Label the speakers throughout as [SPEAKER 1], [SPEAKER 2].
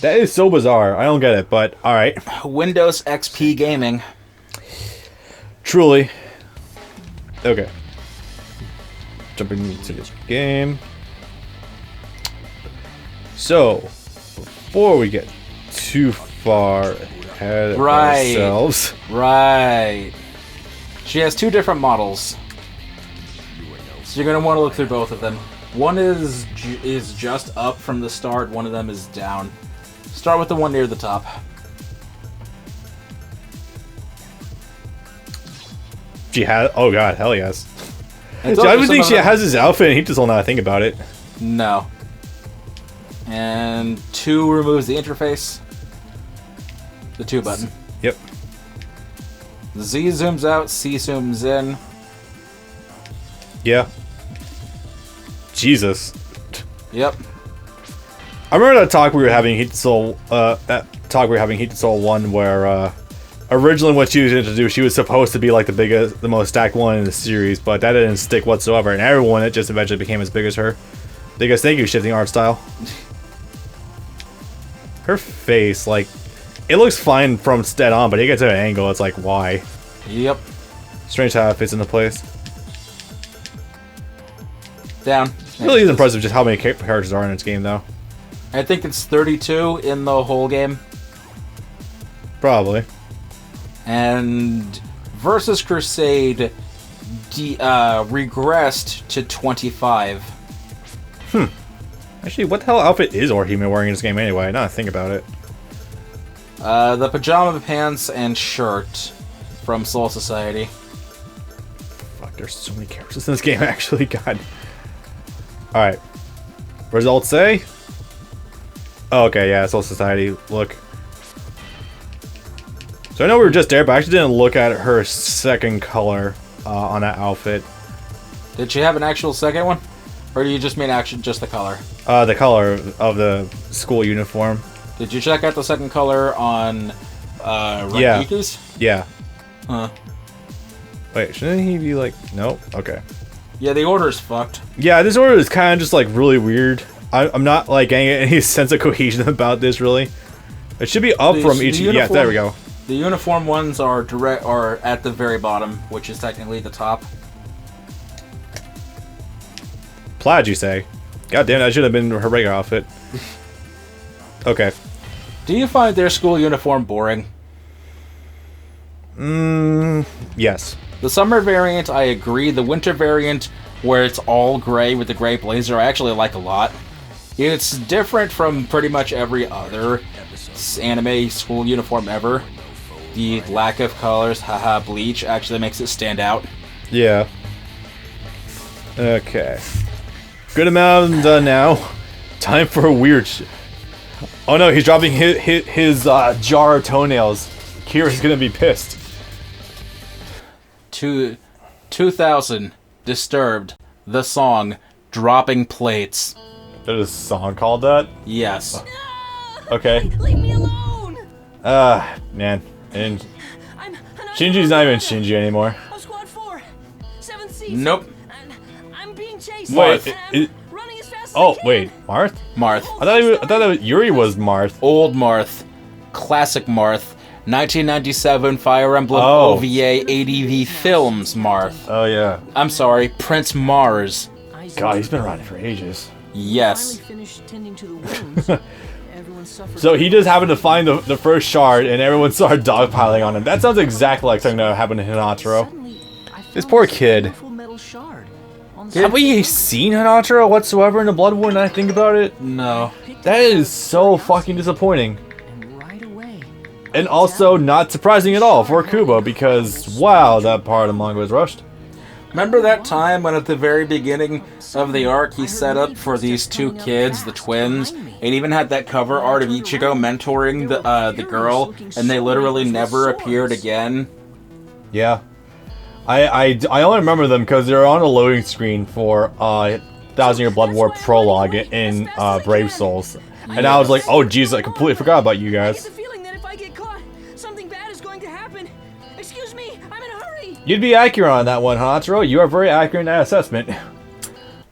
[SPEAKER 1] That is so bizarre. I don't get it, but alright.
[SPEAKER 2] Windows XP Gaming.
[SPEAKER 1] Truly. Okay. Jumping into this game. So, before we get too far ahead of ourselves.
[SPEAKER 2] Right. She has two different models. So you're going to want to look through both of them. One is just up from the start, one of them is down. Start with the one near the top.
[SPEAKER 1] She has. Oh god, hell yes.
[SPEAKER 2] I
[SPEAKER 1] I would think she has his outfit and he just don't know how to think about it.
[SPEAKER 2] No. And 2 removes the interface. The 2 button.
[SPEAKER 1] Yep.
[SPEAKER 2] Z zooms out, C zooms in.
[SPEAKER 1] Yeah. Jesus.
[SPEAKER 2] Yep.
[SPEAKER 1] I remember that talk we were having Heat Soul. That talk we were having Heat Soul 1 where originally when she was introduced, she was supposed to be like the most stacked one in the series, but that didn't stick whatsoever, and everyone it just eventually became as big as her. Because thank you, shifting art style. Her face, like, it looks fine from dead on, but you get to an angle, it's like, why?
[SPEAKER 2] Yep.
[SPEAKER 1] Strange how it fits into place.
[SPEAKER 2] Down.
[SPEAKER 1] It really is impressive just how many characters are in this game, though.
[SPEAKER 2] I think it's 32 in the whole game.
[SPEAKER 1] Probably.
[SPEAKER 2] And Versus Crusade regressed to 25.
[SPEAKER 1] Actually, what the hell outfit is Orihime wearing in this game anyway? Now that I think about it.
[SPEAKER 2] The pajama pants and shirt from Soul Society.
[SPEAKER 1] Fuck, there's so many characters in this game, actually. God. Alright. Results say? Oh, okay, yeah, Soul Society. Look. So I know we were just there, but I actually didn't look at her second color on that outfit.
[SPEAKER 2] Did she have an actual second one? Or do you just mean just the color?
[SPEAKER 1] The color of the school uniform.
[SPEAKER 2] Did you check out the second color on Rakiku's?
[SPEAKER 1] Yeah.
[SPEAKER 2] Huh.
[SPEAKER 1] Wait, shouldn't he be like... Nope. Okay.
[SPEAKER 2] Yeah, the order's fucked.
[SPEAKER 1] Yeah, this order is kind of just like really weird. I'm not like getting any sense of cohesion about this, really. It should be up from each... Yeah, there we go.
[SPEAKER 2] The uniform ones are at the very bottom, which is technically the top.
[SPEAKER 1] Plaid, you say? God damn, that should have been her regular outfit. Okay.
[SPEAKER 2] Do you find their school uniform boring?
[SPEAKER 1] Yes.
[SPEAKER 2] The summer variant, I agree. The winter variant, where it's all gray with the gray blazer, I actually like a lot. It's different from pretty much every other anime school uniform ever. The lack of colors, haha, Bleach, actually makes it stand out.
[SPEAKER 1] Yeah. Okay. Good amount done now. Time for a weird shit. Oh no, he's dropping his jar of toenails. Kira's gonna be pissed.
[SPEAKER 2] 2000, Disturbed, the song, Dropping Plates.
[SPEAKER 1] There's a song called that?
[SPEAKER 2] Yes.
[SPEAKER 1] Okay.
[SPEAKER 3] Leave me alone!
[SPEAKER 1] Man. And
[SPEAKER 3] I'm
[SPEAKER 1] Shinji's not even Shinji anymore.
[SPEAKER 3] I'm Squad 4, 7 C's.
[SPEAKER 2] Nope.
[SPEAKER 3] And I'm being chased.
[SPEAKER 1] Wait,
[SPEAKER 3] and I'm running as fast as I
[SPEAKER 1] Oh,
[SPEAKER 3] can.
[SPEAKER 1] wait. Marth?
[SPEAKER 2] Marth.
[SPEAKER 1] I thought that Yuri was Marth.
[SPEAKER 2] Old Marth. Classic Marth. 1997 Fire Emblem
[SPEAKER 1] Oh.
[SPEAKER 2] OVA ADV Films Marth.
[SPEAKER 1] Oh, yeah.
[SPEAKER 2] I'm sorry, Prince Mars.
[SPEAKER 1] God, he's been around for ages.
[SPEAKER 2] Yes.
[SPEAKER 3] Finally finished tending to the wounds. Everyone suffered.
[SPEAKER 1] So he just happened to find the first shard, and everyone started dogpiling on him. That sounds exactly like something that happened to Hanataro.
[SPEAKER 3] Suddenly, I
[SPEAKER 1] This
[SPEAKER 3] found
[SPEAKER 1] poor
[SPEAKER 3] this
[SPEAKER 1] kid.
[SPEAKER 3] beautiful metal shard on the
[SPEAKER 1] Have we seen Hanataro whatsoever in the Blood War? Now I think about it,
[SPEAKER 2] No.
[SPEAKER 1] that is so fucking disappointing.
[SPEAKER 3] and right away.
[SPEAKER 1] And also not surprising at all for Kubo, because wow, that part of the manga was rushed.
[SPEAKER 2] Remember that time when at the very beginning of the arc he set up for these two kids, the twins, and even had that cover art of Ichigo mentoring the girl, and they literally never appeared again?
[SPEAKER 1] Yeah, I only remember them because they're on a loading screen for Thousand Year Blood War prologue in Brave Souls, and I was like, oh jeez, I completely forgot about you
[SPEAKER 3] I get
[SPEAKER 1] guys.
[SPEAKER 3] the feeling that if I get caught, something bad is going to happen. Excuse me, I'm in a hurry.
[SPEAKER 1] You'd be accurate on that one, Hanataro. You are very accurate in that assessment.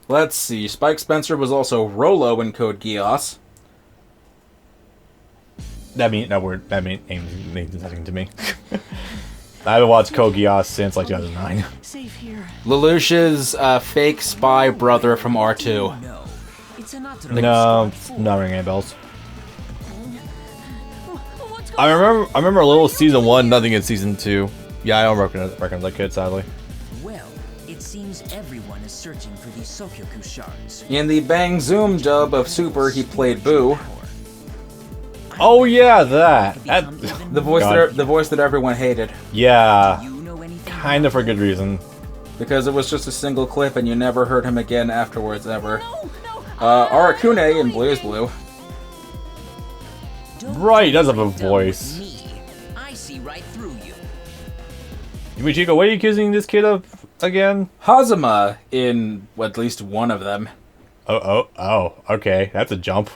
[SPEAKER 2] Let's see, Spike Spencer was also Rolo in Code Geass.
[SPEAKER 1] means nothing to me. I haven't watched Code Geass since like 2009.
[SPEAKER 3] Safe here.
[SPEAKER 2] Lelouch's fake spy brother from R2.
[SPEAKER 3] No. It's a not
[SPEAKER 1] No, not ringing any bells.
[SPEAKER 3] What's going
[SPEAKER 1] I remember a little season 1, nothing in season 2. Yeah, I don't recognize that kid, sadly.
[SPEAKER 4] Well, it seems everyone is searching for these Sokyoku shards.
[SPEAKER 2] In the Bang Zoom dub of Super, he played Boo.
[SPEAKER 1] Oh yeah, that.
[SPEAKER 2] The voice that everyone hated.
[SPEAKER 1] Yeah,
[SPEAKER 4] You know anything?
[SPEAKER 1] kind of for good reason.
[SPEAKER 2] Because it was just a single clip and you never heard him again afterwards, ever.
[SPEAKER 3] No, no.
[SPEAKER 2] Arakune in Blue's Blue.
[SPEAKER 4] Don't
[SPEAKER 1] Right, he does have a
[SPEAKER 4] done with
[SPEAKER 1] voice.
[SPEAKER 4] me. I see right through you.
[SPEAKER 1] Michiko, what are you accusing this kid of again?
[SPEAKER 2] Hazama in at least one of them.
[SPEAKER 1] Oh, okay, that's a jump.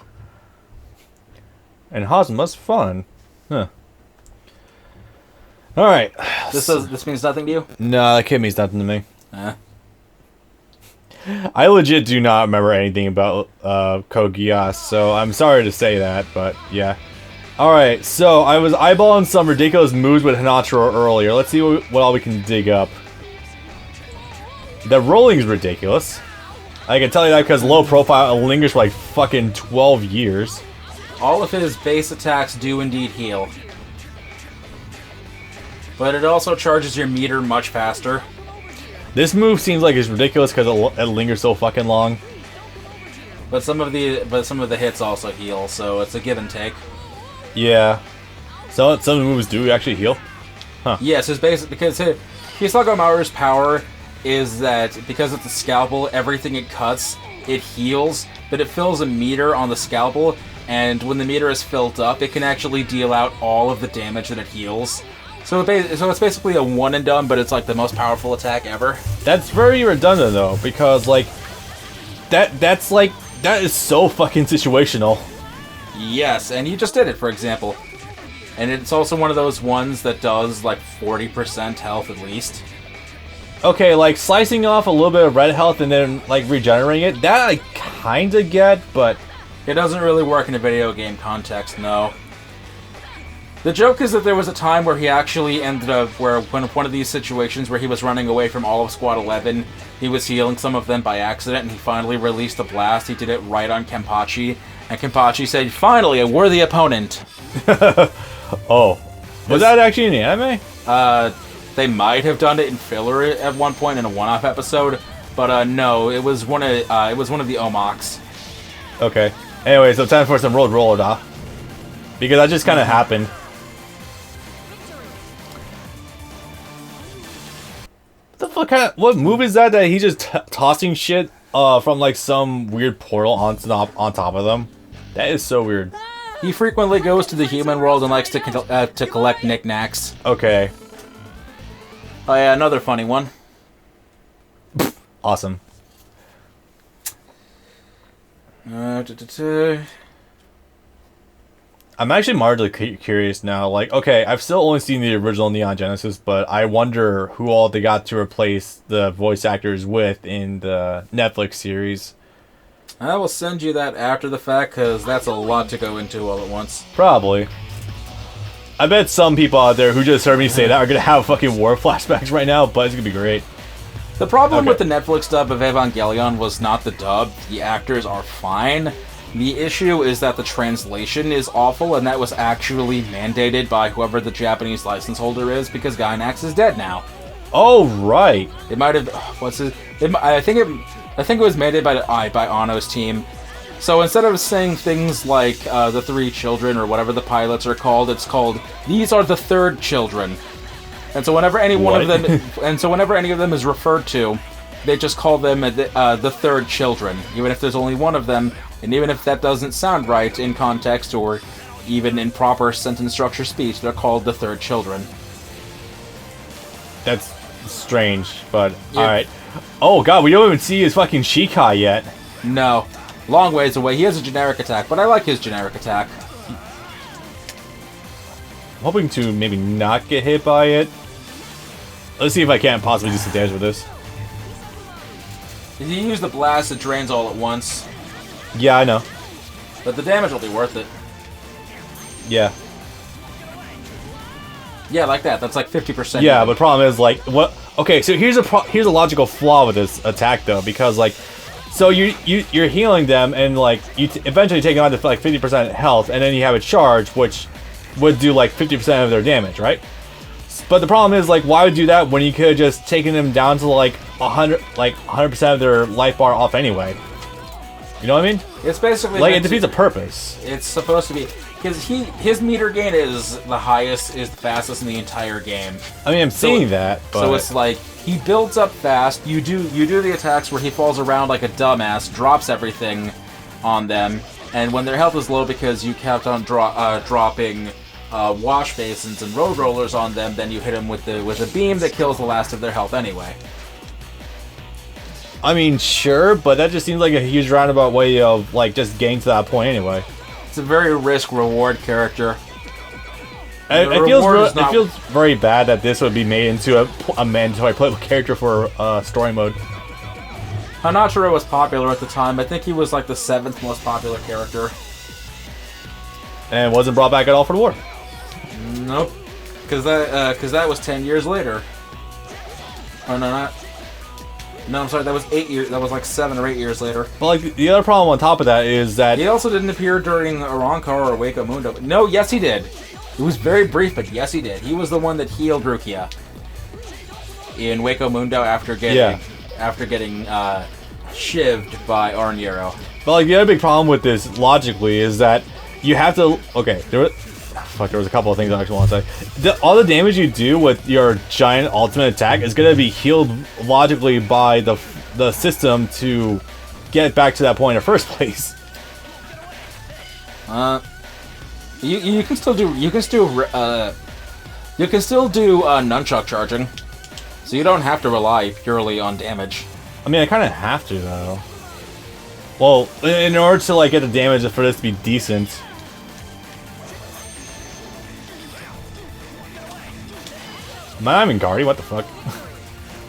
[SPEAKER 1] And Hazuma's fun. Huh. Alright.
[SPEAKER 2] This means nothing to you?
[SPEAKER 1] No, that kid means nothing to me.
[SPEAKER 2] Eh.
[SPEAKER 1] I legit do not remember anything about Code Geass, so I'm sorry to say that, but yeah. Alright, so I was eyeballing some ridiculous moves with Hanataro earlier. Let's see what all we can dig up. The rolling's ridiculous. I can tell you that because low profile lingers for like fucking 12 years.
[SPEAKER 2] All of his base attacks do indeed heal. But it also charges your meter much faster.
[SPEAKER 1] This move seems like it's ridiculous because it lingers so fucking long.
[SPEAKER 2] But some of the hits also heal, so it's a give and take.
[SPEAKER 1] Yeah. So some of the moves do actually heal.
[SPEAKER 2] Yes, it's basically because Hisagamaru's power is that because it's a scalpel, everything it cuts, it heals, but it fills a meter on the scalpel, and when the meter is filled up, it can actually deal out all of the damage that it heals. So it's basically a one and done, but it's like the most powerful attack ever.
[SPEAKER 1] That's very redundant though, because like that is so fucking situational.
[SPEAKER 2] Yes, and you just did it, for example. And it's also one of those ones that does like 40% health at least.
[SPEAKER 1] Okay, like slicing off a little bit of red health and then like regenerating it, that I kinda get, but
[SPEAKER 2] It doesn't really work in a video game context, no. The joke is that there was a time where he actually ended up when one of these situations where he was running away from all of Squad 11, he was healing some of them by accident, and he finally released a blast. He did it right on Kenpachi, and Kenpachi said, "Finally, a worthy opponent."
[SPEAKER 1] oh. Was that actually in the anime?
[SPEAKER 2] They might have done it in filler at one point in a one-off episode, but no, it was one of the Omox.
[SPEAKER 1] Okay. Anyway, so time for some road roller da. Because that just kinda happened. What move is that he's just tossing shit from like some weird portal on top of them? That is so weird.
[SPEAKER 2] He frequently goes to the human world and likes to collect knickknacks.
[SPEAKER 1] Okay.
[SPEAKER 2] Oh yeah, another funny one.
[SPEAKER 1] Awesome. I'm actually marginally curious now. Like, okay, I've still only seen the original Neon Genesis, but I wonder who all they got to replace the voice actors with in the Netflix series.
[SPEAKER 2] I will send you that after the fact, because that's a lot to go into all at once.
[SPEAKER 1] Probably. I bet some people out there who just heard me say that are gonna have fucking war flashbacks right now, but it's gonna be great.
[SPEAKER 2] The problem with the Netflix dub of Evangelion was not the dub. The actors are fine. The issue is that the translation is awful, and that was actually mandated by whoever the Japanese license holder is, because Gainax is dead now.
[SPEAKER 1] Oh right.
[SPEAKER 2] It might have. I think it was mandated by Ano's team. So instead of saying things like the three children or whatever the pilots are called, it's called "These are the third children." And so whenever any one of them, whenever any of them is referred to, they just call them the third children, even if there's only one of them, and even if that doesn't sound right in context or even in proper sentence structure speech, they're called the third children.
[SPEAKER 1] That's strange, but alright. Oh god, we don't even see his fucking Shikai yet.
[SPEAKER 2] No. Long ways away. He has a generic attack, but I like his generic attack.
[SPEAKER 1] I'm hoping to maybe not get hit by it. Let's see if I can't possibly do some damage with this.
[SPEAKER 2] If you use the blast, it drains all at once.
[SPEAKER 1] Yeah, I know.
[SPEAKER 2] But the damage will be worth it.
[SPEAKER 1] Yeah.
[SPEAKER 2] Yeah, like that. That's like 50%.
[SPEAKER 1] Yeah, but the problem is like what? Okay, so here's a logical flaw with this attack though, because like, so you're healing them and like you eventually take them out to like 50% health, and then you have a charge which would do like 50% of their damage, right? But the problem is like, why would you do that when you could have just taken them down to like 100% of their life bar off anyway? You know what I mean?
[SPEAKER 2] It's basically
[SPEAKER 1] like it defeats the purpose.
[SPEAKER 2] It's supposed to be because his meter gain is the highest, is the fastest in the entire game.
[SPEAKER 1] I mean, I'm seeing that, but
[SPEAKER 2] so it's like he builds up fast. You do the attacks where he falls around like a dumbass, drops everything on them, and when their health is low because you kept on dropping wash basins and road rollers on them, then you hit them with a beam that kills the last of their health anyway.
[SPEAKER 1] I mean, sure, but that just seems like a huge roundabout way of like just getting to that point anyway.
[SPEAKER 2] It's a very risk-reward character.
[SPEAKER 1] It feels very bad that this would be made into a mandatory playable character for story mode.
[SPEAKER 2] Hanataro was popular at the time. I think he was like the 7th most popular character.
[SPEAKER 1] And wasn't brought back at all for the war.
[SPEAKER 2] Nope, because that was 10 years later. Oh no, not. No, I'm sorry. That was 8 years. That was like 7 or 8 years later.
[SPEAKER 1] But like the other problem on top of that is that
[SPEAKER 2] he also didn't appear during Arankar or Wake Up Mundo. No, yes he did. It was very brief, but yes he did. He was the one that healed Rukia in Wake Up Mundo after getting shivved by Arniero.
[SPEAKER 1] But like the other big problem with this logically is that you have to. Okay, there was a couple of things I actually want to say. All the damage you do with your giant ultimate attack is going to be healed logically by the system to get back to that point in the first place.
[SPEAKER 2] You can still do nunchuck charging, so you don't have to rely purely on damage.
[SPEAKER 1] I mean, I kind of have to though. Well, in order to like get the damage for this to be decent. Am I not even guarding? What the fuck?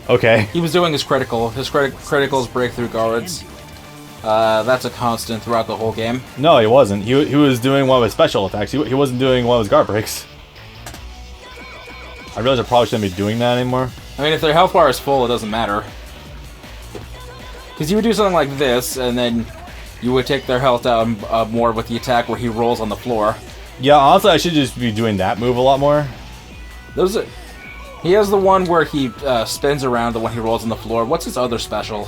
[SPEAKER 1] Okay.
[SPEAKER 2] He was doing his critical. His criticals break through guards. That's a constant throughout the whole game.
[SPEAKER 1] No, he wasn't. He was doing one of his special attacks. He wasn't doing one of his guard breaks. I realize I probably shouldn't be doing that anymore.
[SPEAKER 2] I mean, if their health bar is full, it doesn't matter. Because you would do something like this, and then you would take their health down more with the attack where he rolls on the floor.
[SPEAKER 1] Yeah, honestly, I should just be doing that move a lot more.
[SPEAKER 2] He has the one where he spins around, the one he rolls on the floor. What's his other special?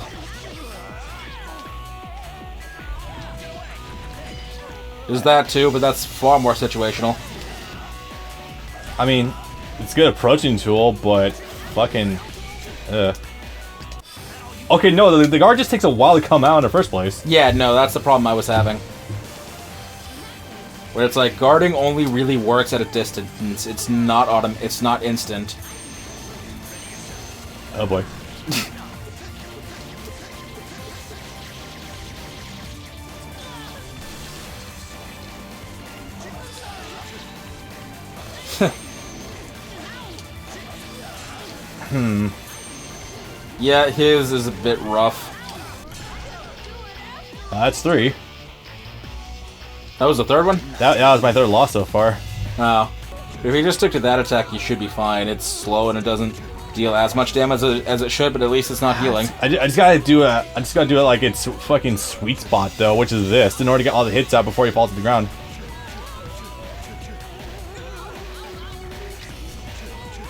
[SPEAKER 2] There's that too, but that's far more situational.
[SPEAKER 1] I mean, it's a good approaching tool, but fucking... Okay, no, the guard just takes a while to come out in the first place.
[SPEAKER 2] Yeah, no, that's the problem I was having. Where it's like, guarding only really works at a distance. It's not instant.
[SPEAKER 1] Oh boy.
[SPEAKER 2] Yeah, his is a bit rough.
[SPEAKER 1] That's 3.
[SPEAKER 2] That was the third one?
[SPEAKER 1] That was my 3rd loss so far.
[SPEAKER 2] Oh. If you just stick to that attack, you should be fine. It's slow and it doesn't deal as much damage as it should, but at least it's not healing.
[SPEAKER 1] I just gotta do it like it's fucking sweet spot though, which is this, in order to get all the hits out before you fall to the ground.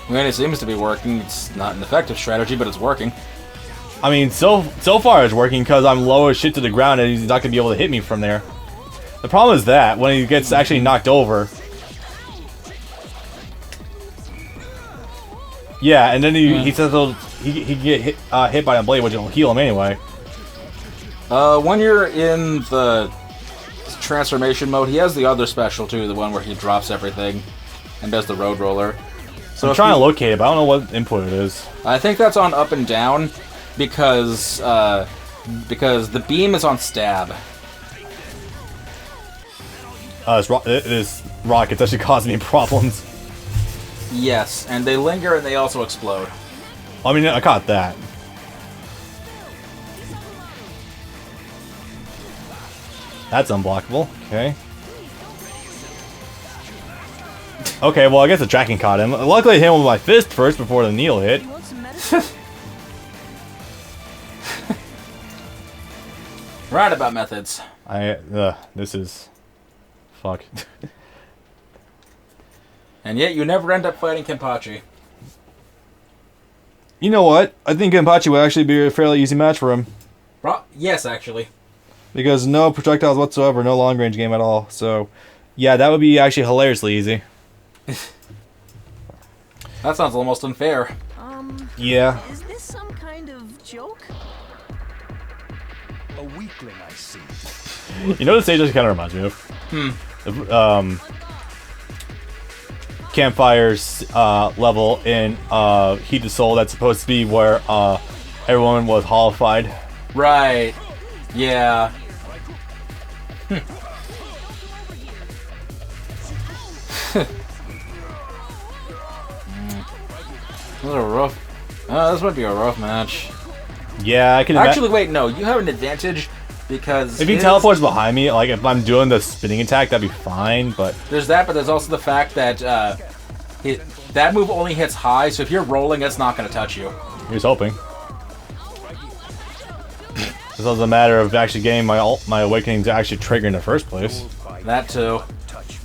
[SPEAKER 2] I mean, it seems to be working. It's not an effective strategy, but it's working.
[SPEAKER 1] I mean, so far it's working because I'm low as shit to the ground and he's not gonna be able to hit me from there. The problem is that when he gets actually knocked over. Yeah, and then he says he can get hit by a blade, which will heal him anyway.
[SPEAKER 2] When you're in the transformation mode, he has the other special too, the one where he drops everything and does the road roller. So
[SPEAKER 1] I'm trying to locate it, but I don't know what input it is.
[SPEAKER 2] I think that's on up and down because the beam is on stab.
[SPEAKER 1] This rocket's actually causing me problems.
[SPEAKER 2] Yes, and they linger and they also explode.
[SPEAKER 1] I mean, I caught that. That's unblockable. Okay. Okay, well, I guess the tracking caught him. Luckily, I hit him with my fist first before the needle hit.
[SPEAKER 3] You want some medicine?
[SPEAKER 2] Right about methods.
[SPEAKER 1] This is... Fuck.
[SPEAKER 2] And yet you never end up fighting Kenpachi.
[SPEAKER 1] You know what? I think Kenpachi would actually be a fairly easy match for him.
[SPEAKER 2] Yes, actually.
[SPEAKER 1] Because no projectiles whatsoever, no long range game at all. So, yeah, that would be actually hilariously easy.
[SPEAKER 2] That sounds almost unfair.
[SPEAKER 1] Yeah.
[SPEAKER 3] Is this some kind of joke?
[SPEAKER 5] A weakling, I see.
[SPEAKER 1] You know what stage this kind of reminds me of? Campfire's level in Heat of Soul that's supposed to be where everyone was hollified.
[SPEAKER 2] Right. Yeah. This is a rough. This might be a rough match.
[SPEAKER 1] Yeah, I can
[SPEAKER 2] Actually, wait, no. You have an advantage because
[SPEAKER 1] if he teleports behind me, like if I'm doing the spinning attack, that'd be fine. But
[SPEAKER 2] there's that, but there's also the fact that that move only hits high. So if you're rolling, it's not going to touch you.
[SPEAKER 1] he was hoping. This was a matter of actually getting my awakening to actually trigger in the first place.
[SPEAKER 2] That too.
[SPEAKER 5] Touch me.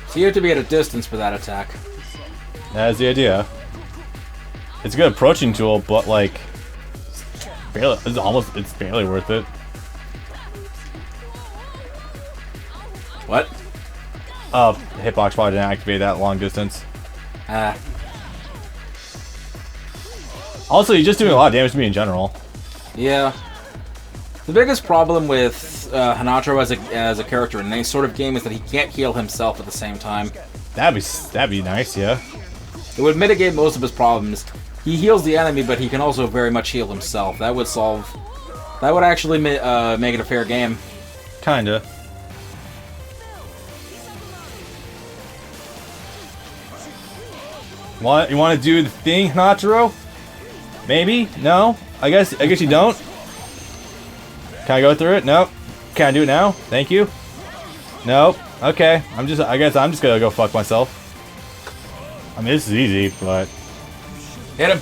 [SPEAKER 2] So you have to be at a distance for that attack.
[SPEAKER 1] That's the idea. It's a good approaching tool, but like, it's barely worth it.
[SPEAKER 2] What?
[SPEAKER 1] Hitbox probably didn't activate that long distance. Also, you're just doing a lot of damage to me in general.
[SPEAKER 2] Yeah. The biggest problem with Hanataro as a character in any sort of game is that he can't heal himself at the same time.
[SPEAKER 1] That'd be nice, yeah.
[SPEAKER 2] It would mitigate most of his problems. He heals the enemy, but he can also very much heal himself. That would solve... That would actually make it a fair game.
[SPEAKER 1] Kinda. You want to do the thing, Hanataro? Maybe? No? I guess you don't. Can I go through it? Nope. Can I do it now? Thank you. Nope. Okay. I guess I'm just gonna go fuck myself. I mean, this is easy, but...
[SPEAKER 2] Hit him!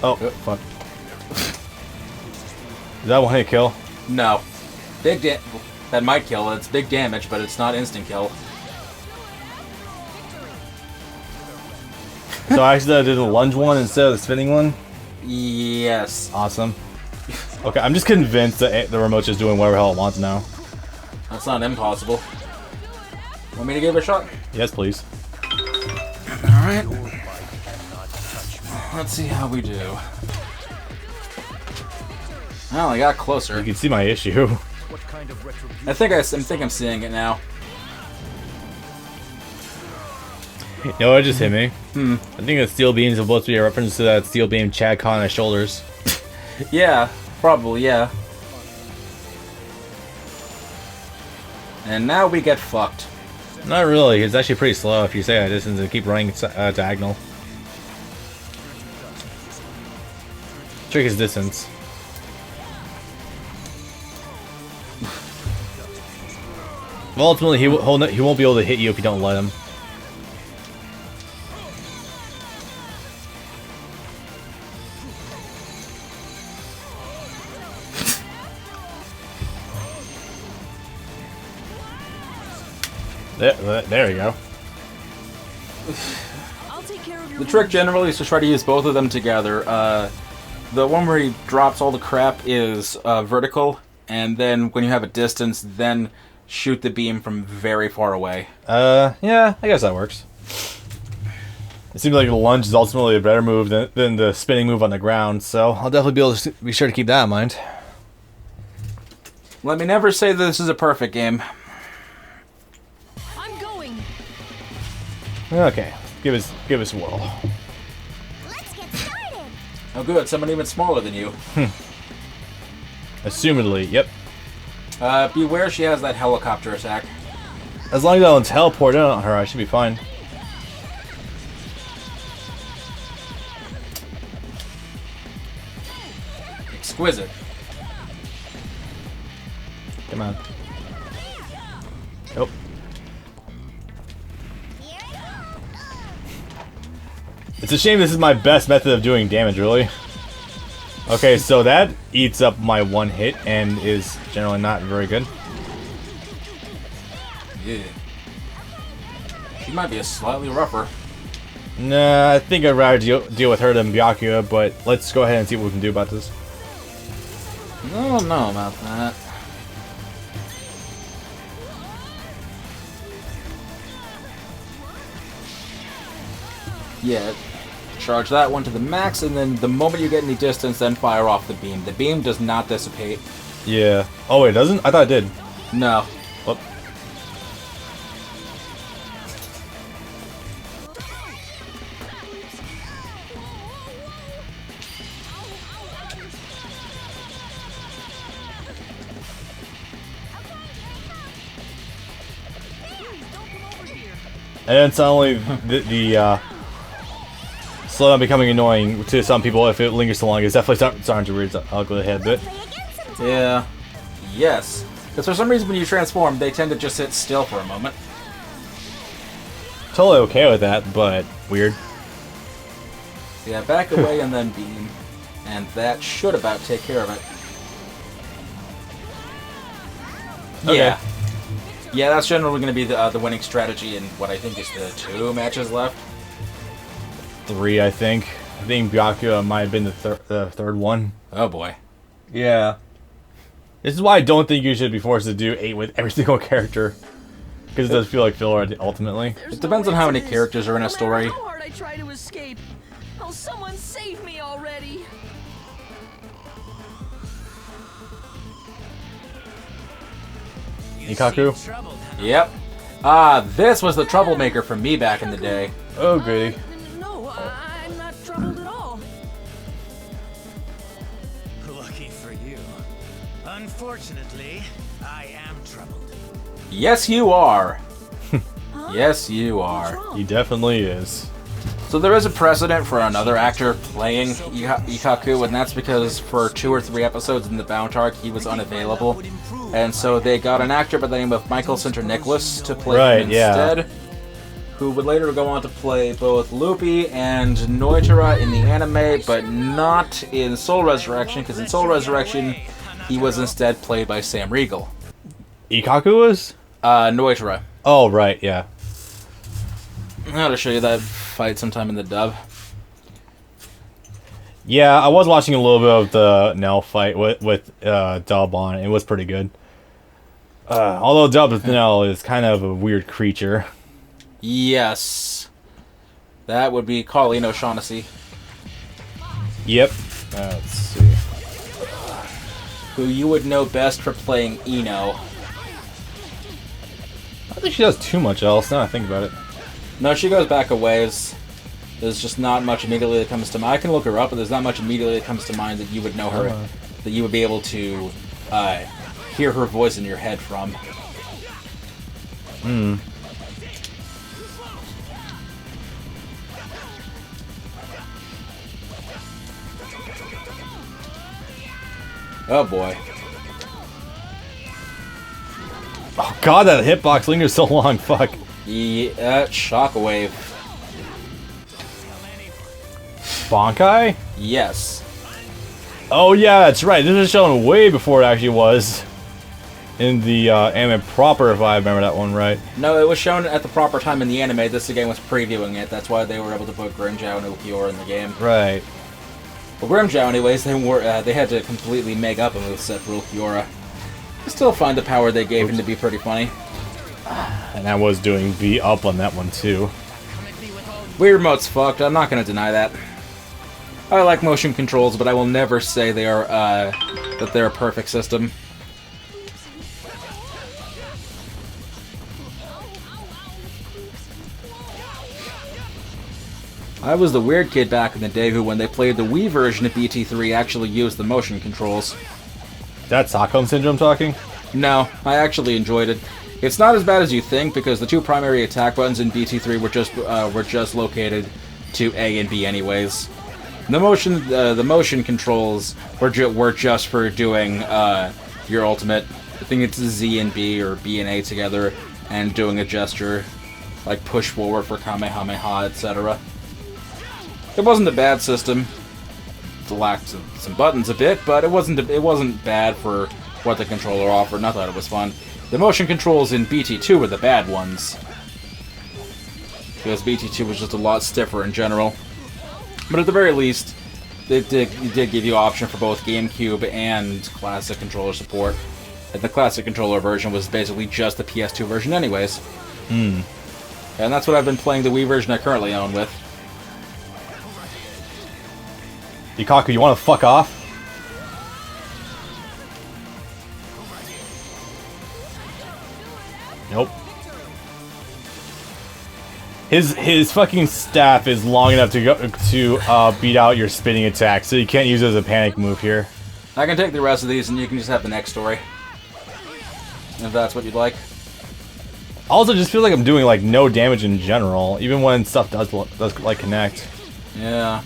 [SPEAKER 1] Oh, fuck. Is that one hit kill?
[SPEAKER 2] No. That might kill. It's big damage, but it's not instant kill.
[SPEAKER 1] So I actually did the lunge one instead of the spinning one?
[SPEAKER 2] Yes.
[SPEAKER 1] Awesome. Okay, I'm just convinced that the remote's just doing whatever the hell it wants now.
[SPEAKER 2] That's not impossible. Want me to give it a shot?
[SPEAKER 1] Yes, please.
[SPEAKER 2] Alright. Let's see how we do. Well, I got closer.
[SPEAKER 1] You can see my issue.
[SPEAKER 5] What kind of retribution?
[SPEAKER 2] I think I'm seeing it now.
[SPEAKER 1] You know what just hit me? I think the steel beams are supposed to be a reference to that steel beam Chad caught on his shoulders.
[SPEAKER 2] Yeah, probably, yeah. And now we get fucked.
[SPEAKER 1] Not really. It's actually pretty slow if you stay at a distance and keep running diagonal. Trick is distance. Well, ultimately, he won't be able to hit you if you don't let him. There we go.
[SPEAKER 3] I'll take care of your
[SPEAKER 2] The trick generally is to try to use both of them together. The one where he drops all the crap is vertical, and then when you have a distance, then shoot the beam from very far away.
[SPEAKER 1] Yeah, I guess that works. It seems like the lunge is ultimately a better move than the spinning move on the ground, so I'll definitely be sure to keep that in mind.
[SPEAKER 2] Let me never say that this is a perfect game.
[SPEAKER 3] I'm going.
[SPEAKER 1] Okay, give us a whirl.
[SPEAKER 3] Let's get started.
[SPEAKER 2] Oh good, someone even smaller than you.
[SPEAKER 1] Assumedly, yep.
[SPEAKER 2] Beware she has that helicopter attack.
[SPEAKER 1] As long as I don't teleport in on her, I should be fine.
[SPEAKER 2] exquisite.
[SPEAKER 1] Come on. Nope. It's a shame this is my best method of doing damage, really. Okay, so that eats up my one hit and is generally not very good.
[SPEAKER 2] Yeah. She might be a slightly rougher.
[SPEAKER 1] Nah, I think I'd rather deal with her than Byakuya, but let's go ahead and see what we can do about this.
[SPEAKER 2] I don't know about that. Yeah, charge that one to the max, and then the moment you get any distance, then fire off the beam. The beam does not dissipate.
[SPEAKER 1] Yeah. Oh, it doesn't? I thought it did.
[SPEAKER 2] No.
[SPEAKER 1] Whoop. And then suddenly the slowdown becoming annoying to some people if it lingers so long. It's definitely starting to rear its ugly head a bit.
[SPEAKER 2] Yeah. Yes. Because for some reason when you transform, they tend to just sit still for a moment.
[SPEAKER 1] Totally okay with that, but weird.
[SPEAKER 2] Yeah, back away and then beam. And that should about take care of it.
[SPEAKER 1] Okay.
[SPEAKER 2] Yeah. Yeah, that's generally going to be the winning strategy in what I think is the 2 matches left.
[SPEAKER 1] 3, I think. I think Byakuya might have been the third one.
[SPEAKER 2] Oh boy.
[SPEAKER 1] Yeah. This is why I don't think you should be forced to do 8 with every single character. Because it does feel like filler ultimately.
[SPEAKER 2] It depends on how many characters are in a story.
[SPEAKER 3] No matter how hard I try to escape. Oh, someone save me already.
[SPEAKER 1] Ikaku?
[SPEAKER 2] Yep. This was the troublemaker for me back in the day.
[SPEAKER 1] Oh, goody.
[SPEAKER 3] No, I'm not troubled at all.
[SPEAKER 5] Lucky for you. Unfortunately, I am troubled.
[SPEAKER 2] Yes, you are. Yes, you are.
[SPEAKER 1] He definitely is.
[SPEAKER 2] So there is a precedent for another actor playing Ikaku, and that's because for 2 or 3 episodes in the Bound arc, he was unavailable. And so they got an actor by the name of Michael Sinter-Nicholas to play him instead, who would later go on to play both Luffy and Noitara in the anime, but not in Soul Resurrection, because in Soul Resurrection, he was instead played by Sam Riegel.
[SPEAKER 1] Ikaku was?
[SPEAKER 2] Noitara.
[SPEAKER 1] Oh, right, yeah.
[SPEAKER 2] I ought to show you that fight sometime in the dub.
[SPEAKER 1] Yeah, I was watching a little bit of the Nell fight with Dub on. It was pretty good. Although Dub with Nell is kind of a weird creature.
[SPEAKER 2] Yes. That would be Colleen O'Shaughnessy.
[SPEAKER 1] Yep. Let's see.
[SPEAKER 2] Who you would know best for playing Eno.
[SPEAKER 1] I don't think she does too much else, now I think about it.
[SPEAKER 2] No, she goes back a ways. There's just not much immediately that comes to mind. I can look her up, but there's not much immediately that comes to mind that you would know her, that you would be able to hear her voice in your head from.
[SPEAKER 1] Hmm.
[SPEAKER 2] Oh boy.
[SPEAKER 1] Oh god, that hitbox lingers so long, fuck.
[SPEAKER 2] Yeah, Shockwave.
[SPEAKER 1] Bankai?
[SPEAKER 2] Yes.
[SPEAKER 1] Oh yeah, that's right. This was shown way before it actually was in the anime proper, if I remember that one right.
[SPEAKER 2] No, it was shown at the proper time in the anime. This again was previewing it. That's why they were able to put Grimmjow and Ulquiorra in the game.
[SPEAKER 1] Right.
[SPEAKER 2] Well, Grimmjow, anyways, they had to completely make up a moveset for Ulquiorra. I still find the power they gave him to be pretty funny.
[SPEAKER 1] And I was doing V up on that one too.
[SPEAKER 2] Wii Remote's fucked, I'm not gonna deny that. I like motion controls, but I will never say they are, that they're a perfect system. I was the weird kid back in the day who, when they played the Wii version of BT3, actually used the motion controls.
[SPEAKER 1] That's Stockholm Syndrome talking?
[SPEAKER 2] No, I actually enjoyed it. It's not as bad as you think, because the 2 primary attack buttons in BT3 were just located to A and B anyways. The motion controls were just for doing your ultimate. I think it's Z and B or B and A together, and doing a gesture like push forward for Kamehameha, etc. It wasn't a bad system. It lacked some buttons a bit, but it wasn't bad for what the controller offered, and I thought it was fun. The motion controls in BT2 were the bad ones, because BT2 was just a lot stiffer in general. But at the very least, it did give you option for both GameCube and classic controller support. And the classic controller version was basically just the PS2 version anyways. And that's what I've been playing the Wii version I currently own with.
[SPEAKER 1] Yukaku, you want to fuck off? Nope. His fucking staff is long enough to beat out your spinning attack, so you can't use it as a panic move here.
[SPEAKER 2] I can take the rest of these, and you can just have the next story, if that's what you'd like.
[SPEAKER 1] Also, just feel like I'm doing like no damage in general, even when stuff does like connect.
[SPEAKER 2] Yeah.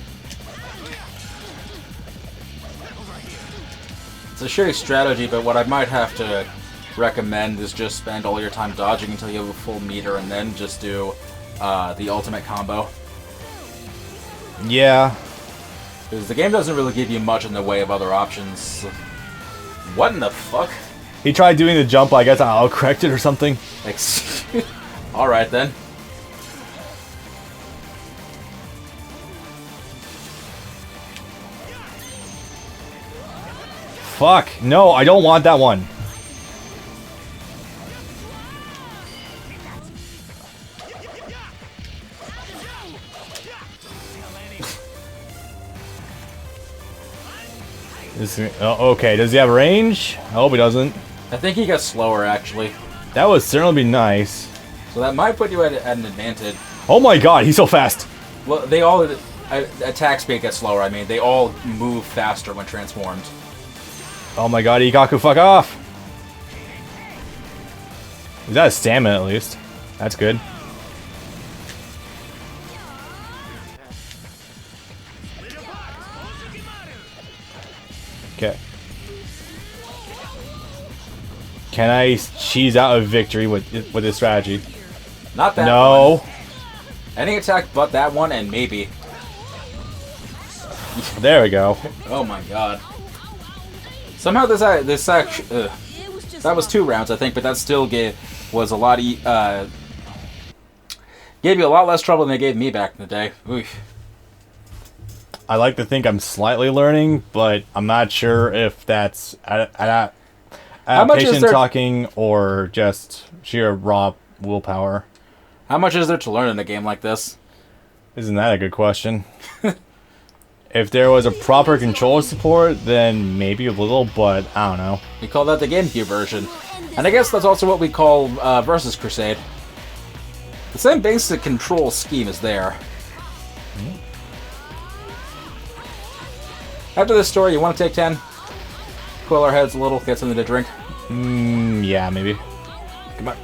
[SPEAKER 2] It's a shitty strategy, but what I might have to recommend is just spend all your time dodging until you have a full meter, and then just do the ultimate combo.
[SPEAKER 1] Yeah.
[SPEAKER 2] Because the game doesn't really give you much in the way of other options. What in the fuck?
[SPEAKER 1] He tried doing the jump, I guess I'll correct it or something.
[SPEAKER 2] Alright then.
[SPEAKER 1] Fuck. No, I don't want that one. Okay, does he have range? I hope he doesn't.
[SPEAKER 2] I think he got slower, actually.
[SPEAKER 1] That would certainly be nice.
[SPEAKER 2] So that might put you at an advantage.
[SPEAKER 1] Oh my god, he's so fast!
[SPEAKER 2] Well, they all... attack speed gets slower, I mean. They all move faster when transformed.
[SPEAKER 1] Oh my god, Ikaku, fuck off! He's got his stamina at least. That's good. Okay. Can I cheese out a victory with this strategy?
[SPEAKER 2] Not that
[SPEAKER 1] No.
[SPEAKER 2] one. Any attack but that one, and maybe.
[SPEAKER 1] There we go.
[SPEAKER 2] Oh my god. Somehow this actually... that was 2 rounds, I think, but that still was a lot... gave you a lot less trouble than they gave me back in the day. Oof.
[SPEAKER 1] I like to think I'm slightly learning, but I'm not sure if that's adaptation talking or just sheer raw willpower.
[SPEAKER 2] How much is there to learn in a game like this?
[SPEAKER 1] Isn't that a good question? If there was a proper controller support, then maybe a little, but I don't know.
[SPEAKER 2] We call that the GameCube version. And I guess that's also what we call Versus Crusade. The same basic control scheme is there. After this story, you want to take 10? Cool our heads a little, get something to drink.
[SPEAKER 1] Yeah, maybe. Come on.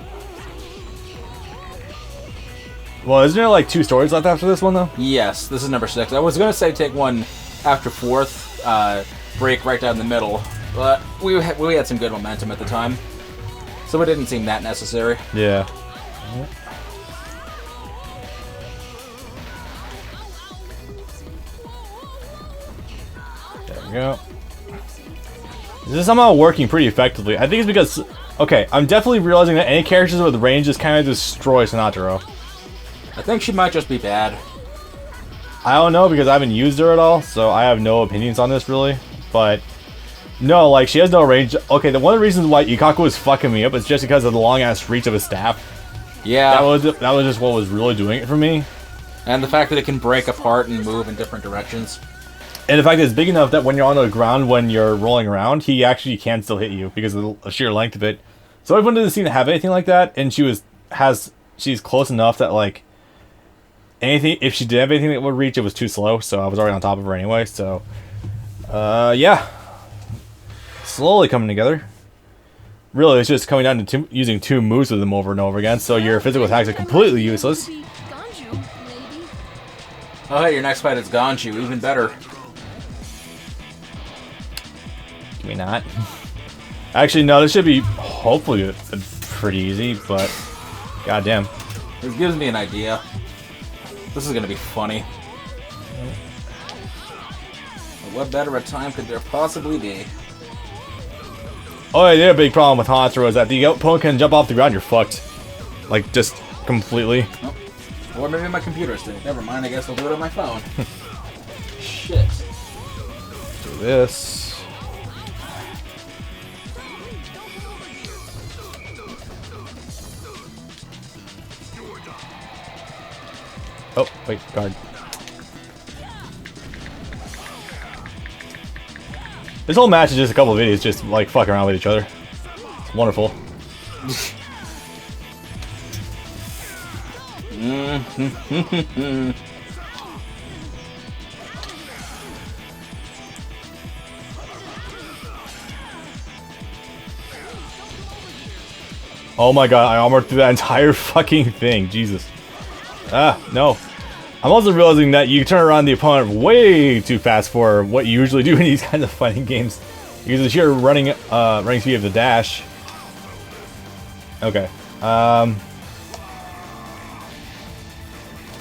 [SPEAKER 1] Well, isn't there like 2 stories left after this one, though?
[SPEAKER 2] Yes, this is number 6. I was going to say take one after 4th, break right down the middle, but we had some good momentum at the time, so it didn't seem that necessary.
[SPEAKER 1] Yeah. There we go. This is somehow working pretty effectively. I think it's because... Okay, I'm definitely realizing that any characters with range just kind of destroy Hanataro.
[SPEAKER 2] I think she might just be bad.
[SPEAKER 1] I don't know because I haven't used her at all, so I have no opinions on this really. But no, like she has no range. Okay, one of the reasons why Ikaku was fucking me up is just because of the long ass reach of his staff.
[SPEAKER 2] Yeah,
[SPEAKER 1] that was just what was really doing it for me.
[SPEAKER 2] And the fact that it can break apart and move in different directions.
[SPEAKER 1] And the fact that it's big enough that when you're on the ground, when you're rolling around, he actually can still hit you because of the sheer length of it. So everyone doesn't seem to have anything like that, and she's close enough that like anything, if she did have anything that would reach, it was too slow. So I was already on top of her anyway. So yeah, slowly coming together. Really, it's just coming down to using 2 moves with them over and over again. So your physical attacks are completely useless.
[SPEAKER 2] Oh, hey, your next fight is Ganju. Even better.
[SPEAKER 1] Can we not? Actually, no, this should be hopefully pretty easy, but goddamn.
[SPEAKER 2] This gives me an idea. This is gonna be funny. What better a time could there possibly be?
[SPEAKER 1] Oh, yeah, the other big problem with Hanataro is that the opponent can jump off the ground, you're fucked. Like, just completely.
[SPEAKER 2] Oh. Or maybe my computer's thing. Never mind, I guess I'll do it on my phone. Shit.
[SPEAKER 1] Do this. Oh, wait, guard. This whole match is just a couple of idiots just like fucking around with each other. It's wonderful. Oh my god, I armored through that entire fucking thing. Jesus. Ah, no. I'm also realizing that you turn around the opponent way too fast for what you usually do in these kinds of fighting games. Because the sheer running speed of the dash. Okay.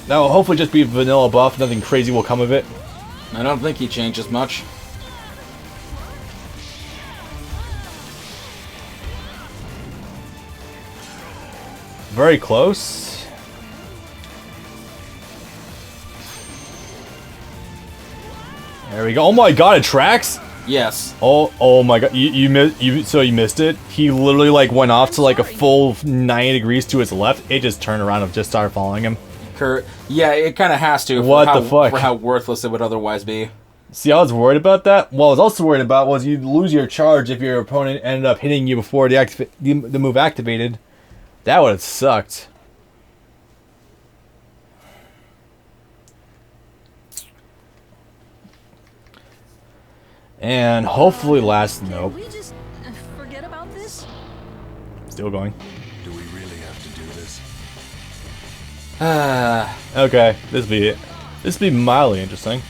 [SPEAKER 1] That will hopefully just be a vanilla buff. Nothing crazy will come of it.
[SPEAKER 2] I don't think he changes much.
[SPEAKER 1] Very close. There we go. Oh my god, it tracks?
[SPEAKER 2] Yes.
[SPEAKER 1] Oh my god. You missed it? He literally like went off to like a full 90 degrees to his left. It just turned around and just started following him.
[SPEAKER 2] Yeah, it kind of has to.
[SPEAKER 1] What the fuck?
[SPEAKER 2] For how worthless it would otherwise be.
[SPEAKER 1] See, I was worried about that. What I was also worried about was you'd lose your charge if your opponent ended up hitting you before the move activated. That would have sucked. And hopefully last nope.
[SPEAKER 3] Can we just forget about this?
[SPEAKER 1] Still going.
[SPEAKER 6] Do we really have to do this?
[SPEAKER 1] Okay, this be it. This be mildly interesting.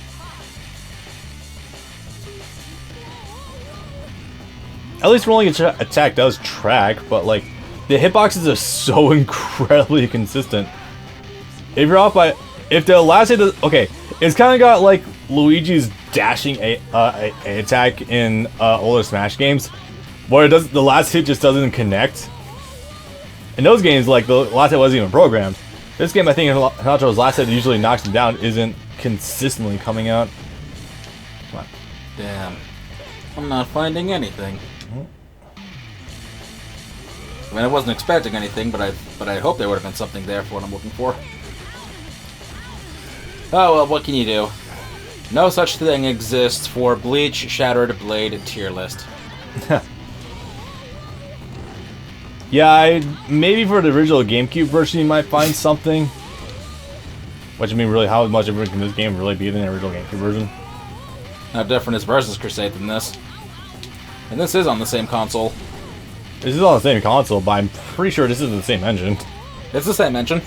[SPEAKER 1] At least rolling attack does track, but like the hitboxes are so incredibly consistent. If you're off by, if the last hit, okay, it's kind of got like Luigi's dashing a attack in older Smash games, where it does the last hit just doesn't connect. In those games, like the last hit wasn't even programmed. This game, I think Hanataro's last hit usually knocks him down isn't consistently coming out. Come on.
[SPEAKER 2] Damn. I'm not finding anything. I mean, I wasn't expecting anything, but I hope there would have been something there for what I'm looking for. Oh well, what can you do? No such thing exists for Bleach, Shattered Blade tier list.
[SPEAKER 1] Yeah, maybe for the original GameCube version you might find something. Which I mean, really, how much different can this game really be than the original GameCube version?
[SPEAKER 2] How different is Versus Crusade than this? And this is on the same console.
[SPEAKER 1] This is on the same console, but I'm pretty sure this isn't the same engine.
[SPEAKER 2] It's the same engine.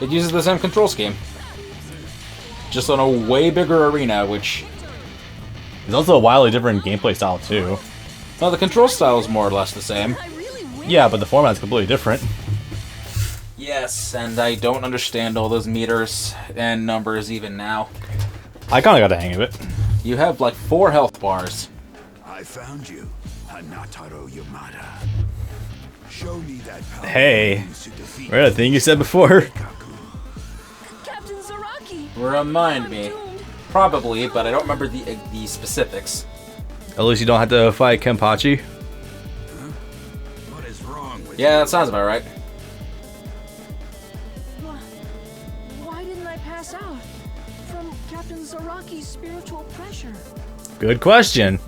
[SPEAKER 2] It uses the same control scheme. Just on a way bigger arena, which...
[SPEAKER 1] It's also a wildly different gameplay style, too.
[SPEAKER 2] Well, the control style is more or less the same.
[SPEAKER 3] I really wish.
[SPEAKER 1] Yeah, but the format's completely different.
[SPEAKER 2] Yes, and I don't understand all those meters and numbers even now.
[SPEAKER 1] I kind of got the hang of it.
[SPEAKER 2] You have like 4 health bars.
[SPEAKER 6] I found you, Hanataro Yamada. Show me that power
[SPEAKER 1] Hey,
[SPEAKER 6] you used to defeat
[SPEAKER 1] remember that thing you said before?
[SPEAKER 6] Kaku.
[SPEAKER 3] Captain Zaraki.
[SPEAKER 2] Remind me. Probably, but I don't remember the specifics.
[SPEAKER 1] At least you don't have to fight Kenpachi.
[SPEAKER 6] What is wrong with
[SPEAKER 2] Yeah, that sounds about right.
[SPEAKER 3] Why didn't I pass out? From Captain Zaraki's spiritual pressure.
[SPEAKER 1] Good question.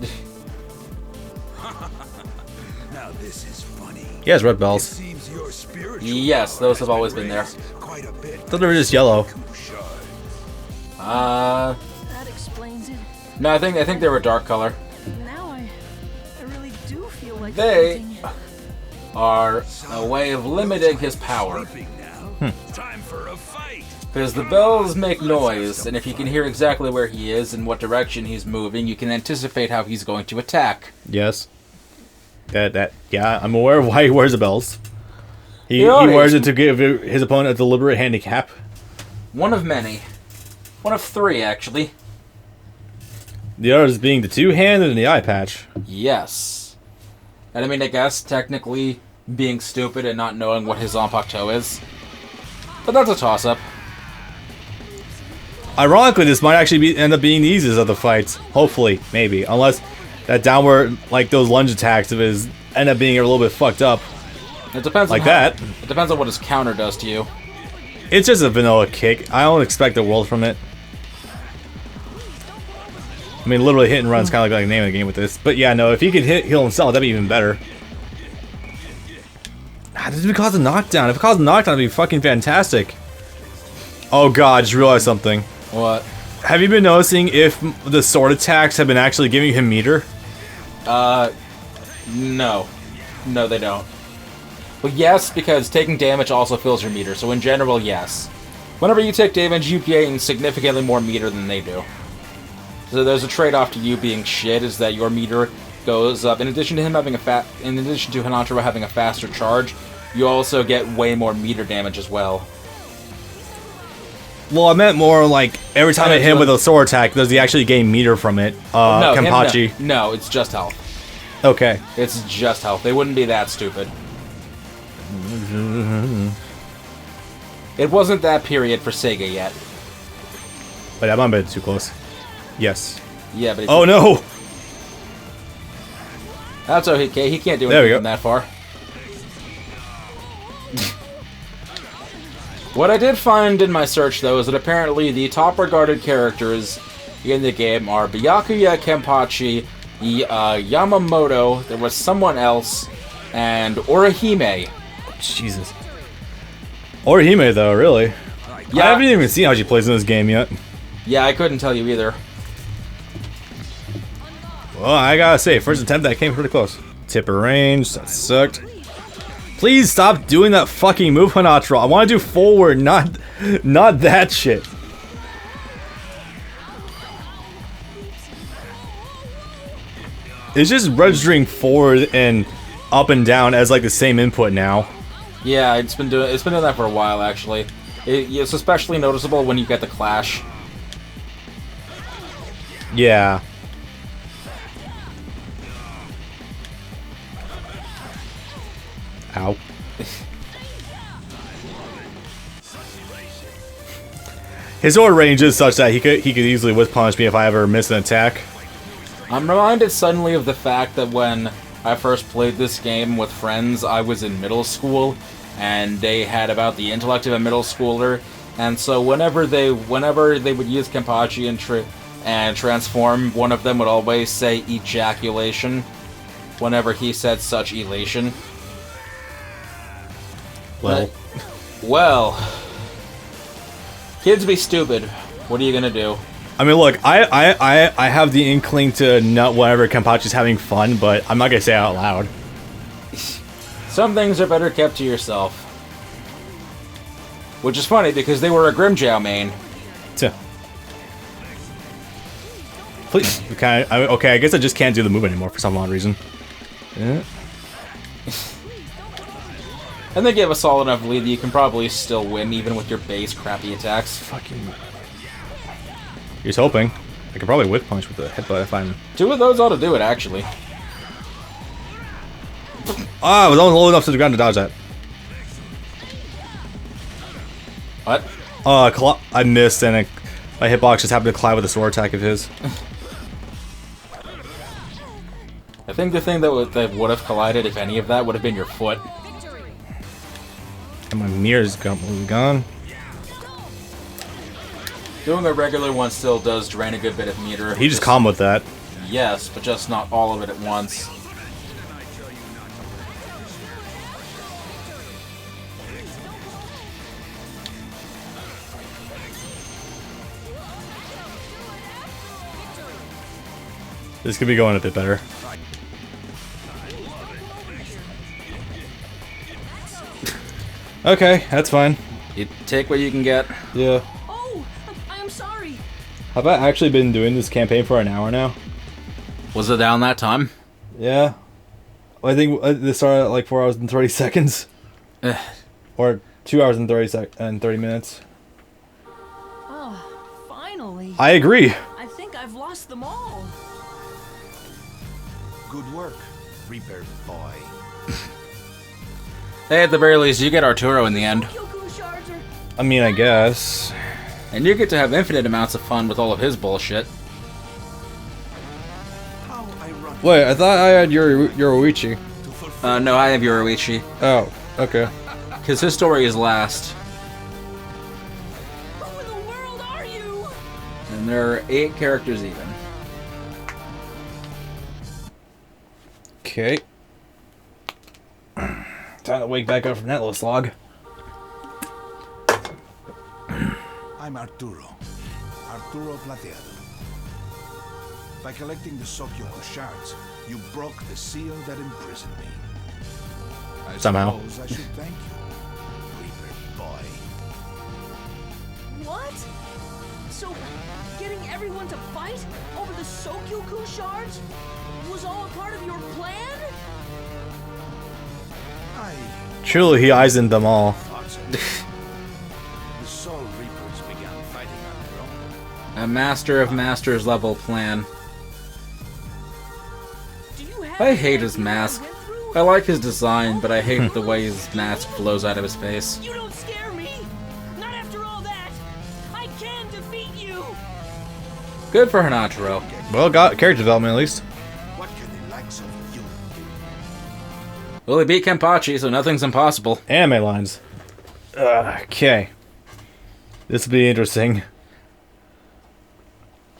[SPEAKER 6] Now this is funny.
[SPEAKER 1] He has red
[SPEAKER 6] It
[SPEAKER 1] bells.
[SPEAKER 6] seems your spiritual
[SPEAKER 2] Yes,
[SPEAKER 6] power
[SPEAKER 2] those have
[SPEAKER 6] has
[SPEAKER 2] always been there.
[SPEAKER 6] raised quite a bit.
[SPEAKER 1] Thought they were just yellow.
[SPEAKER 6] Kushai.
[SPEAKER 3] That explains it.
[SPEAKER 2] No, I think they were dark color.
[SPEAKER 3] Now I really do feel like
[SPEAKER 2] They
[SPEAKER 3] fainting.
[SPEAKER 2] are a way of limiting his power.
[SPEAKER 6] Sleeping now. Time for a fight.
[SPEAKER 2] Because the bells make noise, and if you can hear exactly where he is and what direction he's moving, you can anticipate how he's going to attack.
[SPEAKER 1] Yes. Yeah, I'm aware of why he wears the bells. He wears it to give his opponent a deliberate handicap.
[SPEAKER 2] One of many. One of three, actually.
[SPEAKER 1] The others being the two-handed and the eye patch.
[SPEAKER 2] Yes. And I mean, I guess, technically, being stupid and not knowing what his Zanpakuto is. But that's a toss-up.
[SPEAKER 1] Ironically, this might actually end up being the easiest of the fights. Hopefully, maybe. Unless that downward, like those lunge attacks of his, end up being a little bit fucked up.
[SPEAKER 2] It depends
[SPEAKER 1] like
[SPEAKER 2] on
[SPEAKER 1] that.
[SPEAKER 2] It depends on what his counter does to you.
[SPEAKER 1] It's just a vanilla kick. I don't expect the world from it. I mean, literally hit and run is kind of like the name of the game with this. But yeah, no, if he could heal himself, that'd be even better. This would cause a knockdown. If it caused a knockdown, it'd be fucking fantastic. Oh god, just realized something.
[SPEAKER 2] What?
[SPEAKER 1] Have you been noticing if the sword attacks have been actually giving him meter?
[SPEAKER 2] No. No, they don't. Well, yes, because taking damage also fills your meter, so in general, yes. Whenever you take damage, you gain significantly more meter than they do. So there's a trade-off to you being shit, is that your meter goes up. In addition to him having in addition to Hanataro having a faster charge, you also get way more meter damage as well.
[SPEAKER 1] Well, I meant more like every time I hit him with a sword attack, does he actually gain meter from it?
[SPEAKER 2] No,
[SPEAKER 1] Kenpachi.
[SPEAKER 2] no, it's just health.
[SPEAKER 1] Okay.
[SPEAKER 2] It's just health. They wouldn't be that stupid. It wasn't that period for Sega yet.
[SPEAKER 1] But that might have been too close. Yes.
[SPEAKER 2] Yeah, but
[SPEAKER 1] oh no!
[SPEAKER 2] That's okay. He can't do
[SPEAKER 1] There we
[SPEAKER 2] anything
[SPEAKER 1] go.
[SPEAKER 2] from that far. What I did find in my search, though, is that apparently the top-regarded characters in the game are Byakuya, Kenpachi, Yamamoto, there was someone else, and Orihime.
[SPEAKER 1] Jesus. Orihime, though, really?
[SPEAKER 2] Yeah.
[SPEAKER 1] I haven't even seen how she plays in this game yet.
[SPEAKER 2] Yeah, I couldn't tell you either.
[SPEAKER 1] Well, I gotta say, first attempt, that came pretty close. Tipper range, that sucked. Please stop doing that fucking move, Hanataro. I want to do forward, not that shit. It's just registering forward and up and down as like the same input now.
[SPEAKER 2] Yeah, it's been doing that for a while, actually. It's especially noticeable when you get the clash.
[SPEAKER 1] Yeah. Ow. His sword range is such that he could easily whip punish me if I ever miss an attack.
[SPEAKER 2] I'm reminded suddenly of the fact that when I first played this game with friends, I was in middle school, and they had about the intellect of a middle schooler, and so whenever they would use Kenpachi and transform, one of them would always say ejaculation whenever he said such elation. Well, kids be stupid. What are you gonna do?
[SPEAKER 1] I mean, look, I have the inkling to nut whenever Kenpachi's having fun, but I'm not gonna say it out loud.
[SPEAKER 2] Some things are better kept to yourself. Which is funny, because they were a Grimjow main.
[SPEAKER 1] Please, okay, I guess I just can't do the move anymore for some odd reason. Yeah.
[SPEAKER 2] And they give a solid enough lead that you can probably still win, even with your base crappy attacks.
[SPEAKER 1] Fucking... He's hoping. I could probably whip punch with the headbutt if I'm...
[SPEAKER 2] 2 of those ought to do it, actually.
[SPEAKER 1] Ah, I was almost low enough to the ground to dodge that.
[SPEAKER 2] What?
[SPEAKER 1] I missed, and my hitbox just happened to collide with a sword attack of his.
[SPEAKER 2] I think the thing that would have collided, if any of that, would have been your foot.
[SPEAKER 1] And my mirror's gone.
[SPEAKER 2] Doing a regular one still does drain a good bit of meter.
[SPEAKER 1] He just comboed that.
[SPEAKER 2] Yes, but just not all of it at once.
[SPEAKER 1] This could be going a bit better. Okay, that's fine.
[SPEAKER 2] You take what you can get.
[SPEAKER 1] Yeah.
[SPEAKER 3] Oh, I'm sorry.
[SPEAKER 1] Have I actually been doing this campaign for an hour now?
[SPEAKER 2] Was it down that time?
[SPEAKER 1] Yeah. I think this started at like 4 hours and 30 seconds. Or 2 hours and 30 minutes.
[SPEAKER 3] Oh, finally.
[SPEAKER 1] I agree.
[SPEAKER 3] I think I've lost them all.
[SPEAKER 6] Good work, Reaper boy.
[SPEAKER 2] Hey, at the very least, you get Arturo in the end.
[SPEAKER 3] Kyoku shards are...
[SPEAKER 1] I mean, I guess.
[SPEAKER 2] And you get to have infinite amounts of fun with all of his bullshit.
[SPEAKER 6] How ironic.
[SPEAKER 1] Wait, I thought I had Yoruichi.
[SPEAKER 2] No, I have Yoruichi.
[SPEAKER 1] Oh, okay.
[SPEAKER 2] Because his story is last.
[SPEAKER 3] Who in the world are you?
[SPEAKER 2] And there are 8 characters even.
[SPEAKER 1] Okay. Time to wake back up from that little slog.
[SPEAKER 6] I'm Arturo. Arturo Plateado. By collecting the Sokyoku shards, you broke the seal that imprisoned me. I
[SPEAKER 1] Somehow.
[SPEAKER 6] suppose I should thank you, Reaper boy.
[SPEAKER 3] What? So, getting everyone to fight over the Sokyoku shards was all a part of your plan?
[SPEAKER 6] I
[SPEAKER 1] Truly, he eyes in them all.
[SPEAKER 6] thought so. The Soul Reapers began fighting on their own.
[SPEAKER 2] A Master of Masters level plan.
[SPEAKER 3] Do you have
[SPEAKER 2] I hate
[SPEAKER 3] any
[SPEAKER 2] his
[SPEAKER 3] idea what I
[SPEAKER 2] mask.
[SPEAKER 3] went through?
[SPEAKER 2] I like his design, but I hate the way his mask blows out of his face.
[SPEAKER 3] You don't scare me! Not after all that! I can defeat you!
[SPEAKER 2] Good for Hanataro.
[SPEAKER 1] Well, got character development at least.
[SPEAKER 6] What can the likes of you do?
[SPEAKER 2] Well, he beat Kenpachi, so nothing's impossible.
[SPEAKER 1] Anime lines. Okay. This will be interesting.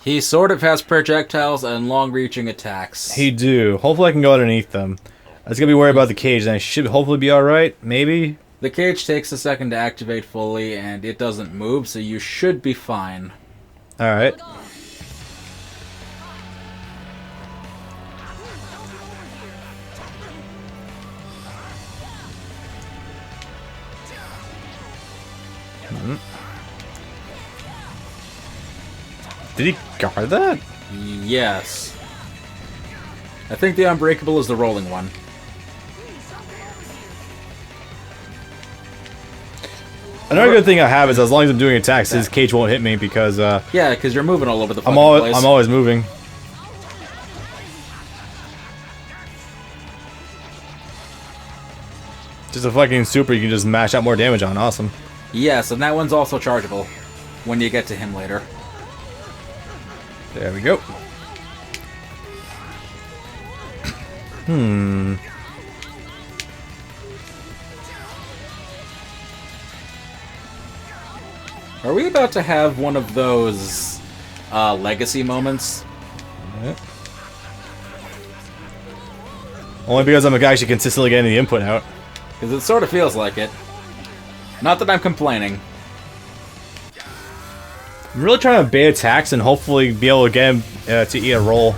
[SPEAKER 2] He sort of has projectiles and long-reaching attacks.
[SPEAKER 1] He do. Hopefully I can go underneath them. I was gonna be worried about the cage, and I should hopefully be alright. Maybe?
[SPEAKER 2] The cage takes a second to activate fully, and it doesn't move, so you should be fine.
[SPEAKER 1] Alright. Did he guard that?
[SPEAKER 2] Yes. I think the Unbreakable is the rolling one.
[SPEAKER 1] Another good thing I have is as long as I'm doing attacks, his cage won't hit me because
[SPEAKER 2] Yeah, because you're moving all over the fucking place.
[SPEAKER 1] I'm always moving. Just a fucking super you can just mash out more damage on. Awesome.
[SPEAKER 2] Yes, and that one's also chargeable when you get to him later.
[SPEAKER 1] There we go.
[SPEAKER 2] Are we about to have one of those legacy moments?
[SPEAKER 1] Yeah. Only because I'm actually consistently getting the input out.
[SPEAKER 2] Because it sort of feels like it. Not that I'm complaining.
[SPEAKER 1] I'm really trying to bait attacks and hopefully be able to get him to eat a roll.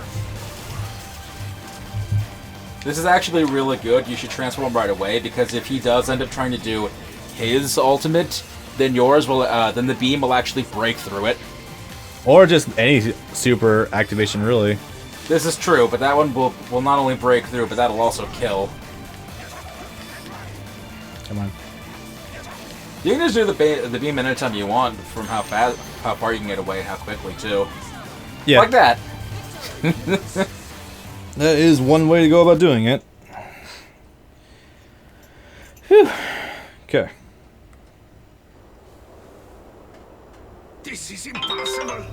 [SPEAKER 2] This is actually really good. You should transform right away, because if he does end up trying to do his ultimate, then yours will, then the beam will actually break through it.
[SPEAKER 1] Or just any super activation, really.
[SPEAKER 2] This is true, but that one will not only break through, but that'll also kill.
[SPEAKER 1] Come on.
[SPEAKER 2] You can just do the beam anytime you want, from how far you can get away, and how quickly too.
[SPEAKER 1] Yeah.
[SPEAKER 2] Like that.
[SPEAKER 1] That is one way to go about doing it. Whew. Okay.
[SPEAKER 6] This is impossible.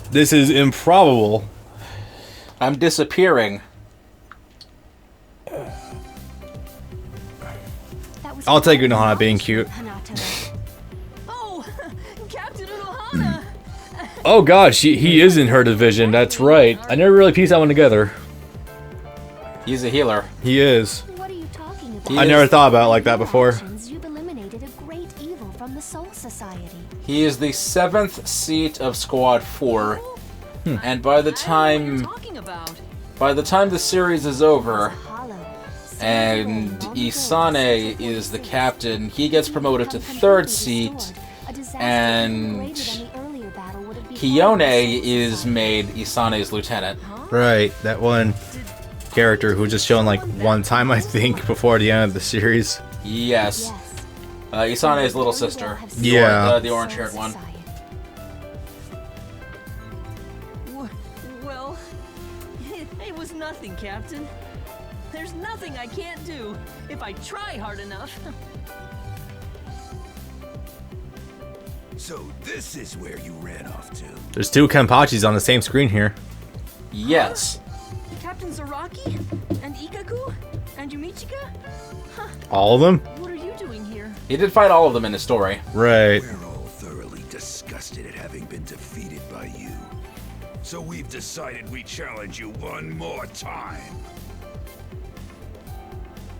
[SPEAKER 1] This is improbable.
[SPEAKER 2] I'm disappearing.
[SPEAKER 1] I'll take Unohana being cute.
[SPEAKER 3] Oh, Captain Unohana!
[SPEAKER 1] Oh god, he is in her division, that's right. I never really pieced that one together.
[SPEAKER 2] He's a healer.
[SPEAKER 1] He is.
[SPEAKER 7] What are you talking about?
[SPEAKER 2] He
[SPEAKER 1] I
[SPEAKER 2] is-
[SPEAKER 1] never thought about it like that before.
[SPEAKER 7] You've eliminated a great evil from the Soul Society.
[SPEAKER 2] He is the 7th seat of Squad 4, and by the
[SPEAKER 3] I don't know what you're
[SPEAKER 2] time
[SPEAKER 3] talking about.
[SPEAKER 2] the series is over,
[SPEAKER 7] Hollow,
[SPEAKER 2] And Isane is the captain. He gets promoted to 3rd seat. And Kiyone is made Isane's lieutenant.
[SPEAKER 1] Right, that one character who just shown like one time, I think, before the end of the series.
[SPEAKER 2] Yes. Isane's little sister.
[SPEAKER 1] Yeah.
[SPEAKER 2] The orange-haired one.
[SPEAKER 3] Well, it was nothing, Captain. There's nothing I can't do if I try hard enough.
[SPEAKER 6] So this is where you ran off to.
[SPEAKER 1] There's 2 Kenpachis on the same screen here.
[SPEAKER 2] Yes.
[SPEAKER 3] Captain Zaraki? And Ikaku? And Yumichika? Huh,
[SPEAKER 1] All of them?
[SPEAKER 3] what are you doing here?
[SPEAKER 2] He did fight all of them in his story.
[SPEAKER 1] Right.
[SPEAKER 6] We're all thoroughly disgusted at having been defeated by you. So we've decided we challenge you one more time.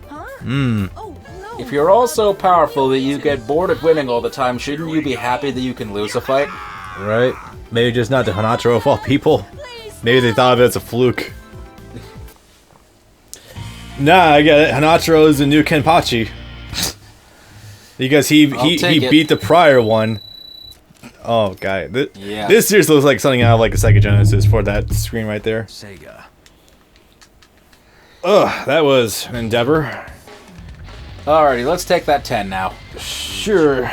[SPEAKER 3] Huh?
[SPEAKER 1] Hmm.
[SPEAKER 3] Oh, no.
[SPEAKER 2] If you're all so powerful that you get bored of winning all the time, shouldn't you be happy that you can lose a fight?
[SPEAKER 1] Right. Maybe just not to Hanataro of all people. Maybe they thought of it as a fluke. Nah, I get it. Hanataro is the new Kenpachi. Because he
[SPEAKER 2] take it.
[SPEAKER 1] beat the prior one. Oh, God.
[SPEAKER 2] Yeah.
[SPEAKER 1] This seriously looks like something out of like a Sega Genesis for that screen right there.
[SPEAKER 5] Sega.
[SPEAKER 1] Ugh, that was an endeavor.
[SPEAKER 2] Alrighty, let's take that 10 now.
[SPEAKER 1] Sure.